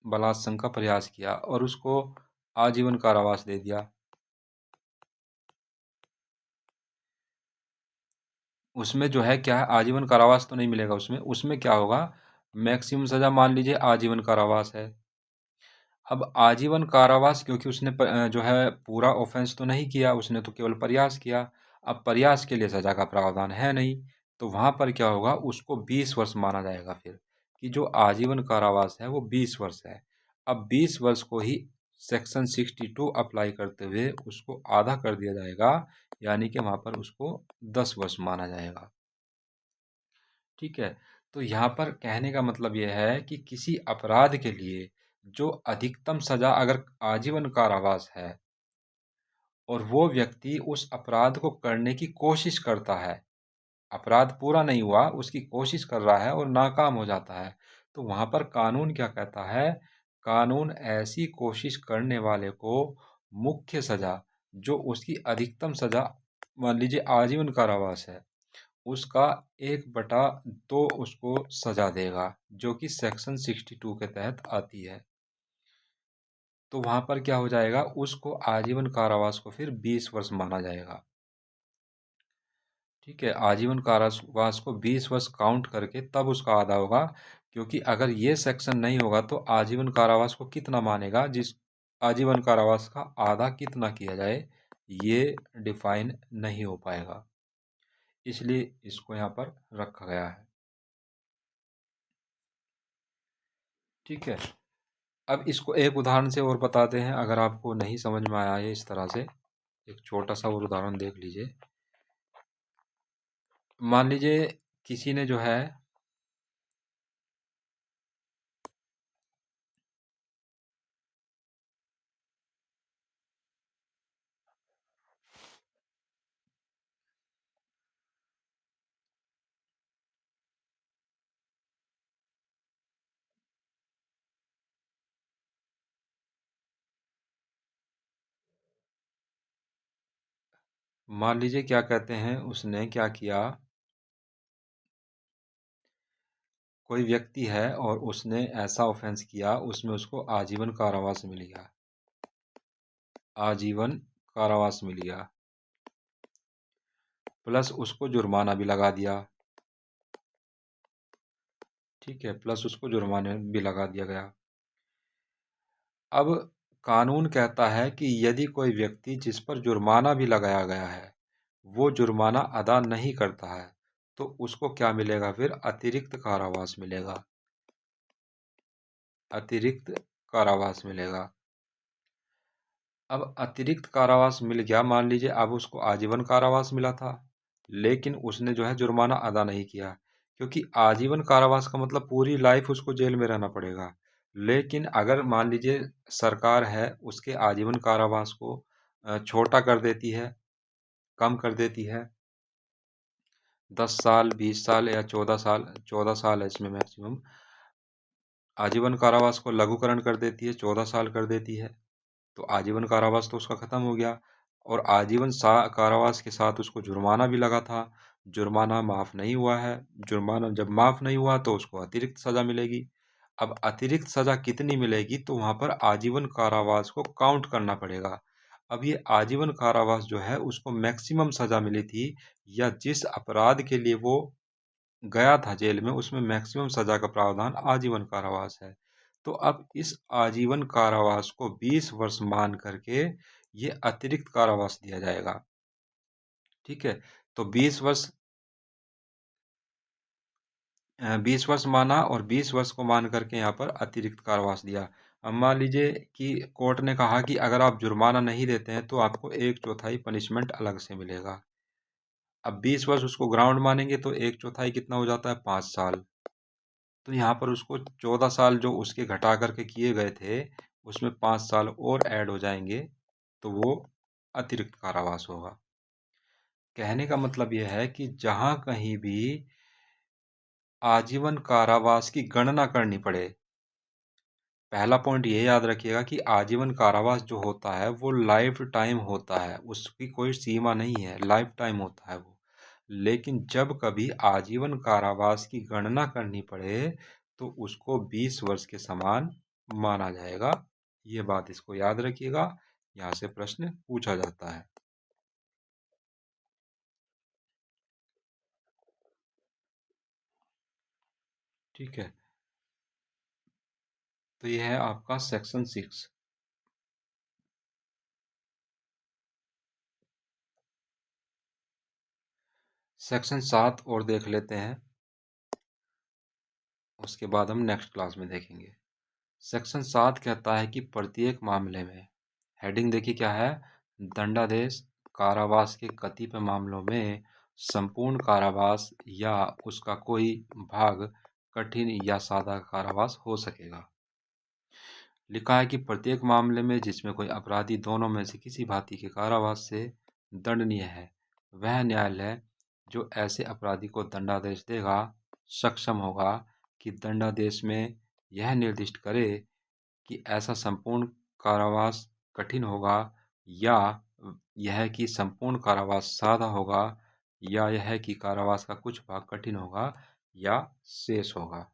बलात्संग का प्रयास किया और उसको आजीवन कारावास दे दिया। उसमें जो है क्या है, आजीवन कारावास तो नहीं मिलेगा उसमें, उसमें क्या होगा, मैक्सिमम सज़ा मान लीजिए आजीवन कारावास है। अब आजीवन कारावास क्योंकि उसने जो है पूरा ऑफेंस तो नहीं किया, उसने तो केवल प्रयास किया। अब प्रयास के लिए सज़ा का प्रावधान है नहीं, तो वहाँ पर क्या होगा, उसको 20 वर्ष माना जाएगा फिर, कि जो आजीवन कारावास है वो 20 वर्ष है। अब 20 वर्ष को ही सेक्शन 62 अप्लाई करते हुए उसको आधा कर दिया जाएगा, यानी कि वहाँ पर उसको 10 वर्ष माना जाएगा। ठीक है, तो यहाँ पर कहने का मतलब यह है कि किसी अपराध के लिए जो अधिकतम सजा अगर आजीवन कारावास है और वो व्यक्ति उस अपराध को करने की कोशिश करता है, अपराध पूरा नहीं हुआ, उसकी कोशिश कर रहा है और नाकाम हो जाता है, तो वहाँ पर कानून क्या कहता है, कानून ऐसी कोशिश करने वाले को मुख्य सजा, जो उसकी अधिकतम सजा मान लीजिए आजीवन कारावास है, उसका 1/2 उसको सजा देगा, जो कि सेक्शन 62 के तहत आती है। तो वहाँ पर क्या हो जाएगा, उसको आजीवन कारावास को फिर 20 वर्ष माना जाएगा। ठीक है, आजीवन कारावास को 20 वर्ष काउंट करके तब उसका आधा होगा, क्योंकि अगर ये सेक्शन नहीं होगा तो आजीवन कारावास को कितना मानेगा, जिस आजीवन कारावास का आधा कितना किया जाए, ये डिफाइन नहीं हो पाएगा, इसलिए इसको यहाँ पर रखा गया है। ठीक है, अब इसको एक उदाहरण से और बताते हैं, अगर आपको नहीं समझ में आया है इस तरह से, एक छोटा सा और उदाहरण देख लीजिए। मान लीजिए किसी ने जो है मान लीजिए क्या कहते हैं, उसने क्या किया, कोई व्यक्ति है और उसने ऐसा ऑफेंस किया, उसमें उसको आजीवन कारावास मिल गया, आजीवन कारावास मिल गया, प्लस उसको जुर्माना भी लगा दिया। ठीक है, प्लस उसको जुर्माना भी लगा दिया गया। अब कानून कहता है कि यदि कोई व्यक्ति जिस पर जुर्माना भी लगाया गया है वो जुर्माना अदा नहीं करता है तो उसको क्या मिलेगा, फिर अतिरिक्त कारावास मिलेगा, अतिरिक्त कारावास मिलेगा। अब अतिरिक्त कारावास मिल गया, मान लीजिए अब उसको आजीवन कारावास मिला था, लेकिन उसने जो है जुर्माना अदा नहीं किया, क्योंकि आजीवन कारावास का मतलब पूरी लाइफ उसको जेल में रहना पड़ेगा। लेकिन अगर मान लीजिए सरकार है उसके आजीवन कारावास को छोटा कर देती है, कम कर देती है, 10 साल, 20 साल या 14 साल, 14 साल है इसमें मैक्सिमम, आजीवन कारावास को लघुकरण कर देती है, 14 साल कर देती है, तो आजीवन कारावास तो उसका खत्म हो गया। और आजीवन कारावास के साथ उसको जुर्माना भी लगा था, जुर्माना माफ नहीं हुआ है, जुर्माना जब माफ नहीं हुआ तो उसको अतिरिक्त सजा मिलेगी। अब अतिरिक्त सजा कितनी मिलेगी, तो वहां पर आजीवन कारावास को काउंट करना पड़ेगा। अब ये आजीवन कारावास जो है उसको मैक्सिमम सजा मिली थी, या जिस अपराध के लिए वो गया था जेल में उसमें मैक्सिमम सजा का प्रावधान आजीवन कारावास है। तो अब इस आजीवन कारावास को 20 वर्ष मान करके ये अतिरिक्त कारावास दिया जाएगा। ठीक है, तो 20 वर्ष माना और 20 वर्ष को मान करके यहाँ पर अतिरिक्त कारावास दिया। अब मान लीजिए कि कोर्ट ने कहा कि अगर आप जुर्माना नहीं देते हैं तो आपको 1/4 पनिशमेंट अलग से मिलेगा। अब 20 वर्ष उसको ग्राउंड मानेंगे तो 1/4 कितना हो जाता है, 5 साल। तो यहाँ पर उसको 14 साल जो उसके घटा करके किए गए थे उसमें 5 साल और ऐड हो जाएंगे, तो वो अतिरिक्त कारावास होगा। कहने का मतलब यह है कि जहाँ कहीं भी आजीवन कारावास की गणना करनी पड़े, पहला पॉइंट ये याद रखिएगा कि आजीवन कारावास जो होता है वो लाइफ टाइम होता है, उसकी कोई सीमा नहीं है, लाइफ टाइम होता है वो। लेकिन जब कभी आजीवन कारावास की गणना करनी पड़े तो उसको 20 वर्ष के समान माना जाएगा। ये बात इसको याद रखिएगा, यहाँ से प्रश्न पूछा जाता है। ठीक है, तो यह है आपका सेक्शन 6। सेक्शन 7 और देख लेते हैं, उसके बाद हम नेक्स्ट क्लास में देखेंगे। सेक्शन 7 कहता है कि प्रत्येक मामले में, हेडिंग देखिए क्या है, दंडादेश कारावास के कतिपय मामलों में संपूर्ण कारावास या उसका कोई भाग कठिन या सादा कारावास हो सकेगा। लिखा है कि प्रत्येक मामले में जिसमें कोई अपराधी दोनों में से किसी भांति के कारावास से दंडनीय है, वह न्यायालय जो ऐसे अपराधी को दंडादेश देगा सक्षम होगा कि दंडादेश में यह निर्दिष्ट करे कि ऐसा संपूर्ण कारावास कठिन होगा, या यह कि संपूर्ण कारावास सादा होगा, या यह कि कारावास का कुछ भाग कठिन होगा या शेष होगा।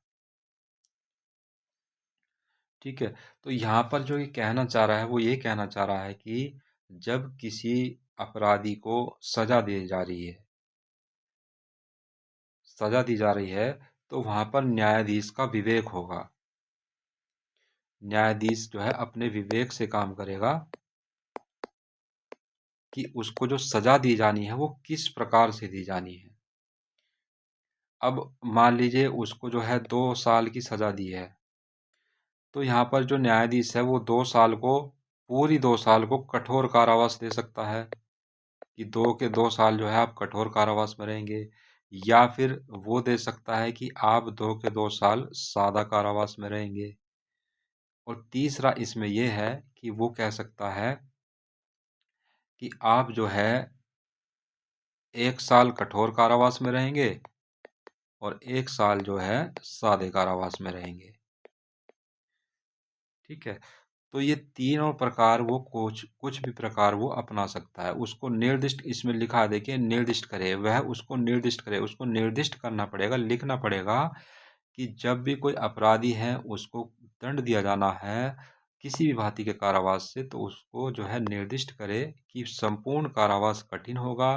ठीक है, तो यहाँ पर जो ये कहना चाह रहा है वो ये कहना चाह रहा है कि जब किसी अपराधी को सजा दी जा रही है, सजा दी जा रही है, तो वहां पर न्यायाधीश का विवेक होगा। न्यायाधीश जो है अपने विवेक से काम करेगा कि उसको जो सजा दी जानी है वो किस प्रकार से दी जानी है। अब मान लीजिए उसको जो है 2 साल की सजा दी है, तो यहाँ पर जो न्यायाधीश है वो 2 साल को, पूरी 2 साल को कठोर कारावास दे सकता है कि 2 के 2 साल जो है आप कठोर कारावास में रहेंगे, या फिर वो दे सकता है कि आप 2 के 2 साल सादा कारावास में रहेंगे। और तीसरा इसमें यह है कि वो कह सकता है कि आप जो है 1 साल कठोर कारावास में रहेंगे और 1 साल जो है सादे कारावास में रहेंगे। ठीक है, तो ये तीनों प्रकार वो कुछ कुछ भी प्रकार वो अपना सकता है। उसको निर्दिष्ट इसमें लिखा है, देखिए निर्दिष्ट करे, वह उसको निर्दिष्ट करे, उसको निर्दिष्ट करना पड़ेगा, लिखना पड़ेगा कि जब भी कोई अपराधी है उसको दंड दिया जाना है किसी भी भांति के कारावास से, तो उसको जो है निर्दिष्ट करे कि संपूर्ण कारावास कठिन होगा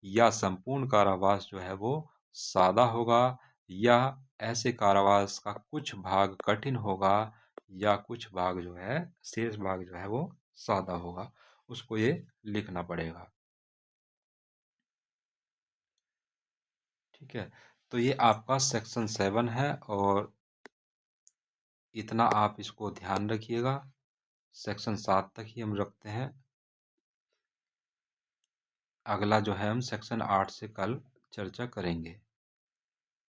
या संपूर्ण कारावास जो है वो सादा होगा, या ऐसे कारावास का कुछ भाग कठिन होगा या कुछ भाग जो है, शेष भाग जो है वो सादा होगा। उसको ये लिखना पड़ेगा। ठीक है, तो ये आपका सेक्शन 7 है और इतना आप इसको ध्यान रखिएगा। सेक्शन 7 तक ही हम रखते हैं। अगला जो है हम सेक्शन 8 से कल चर्चा करेंगे।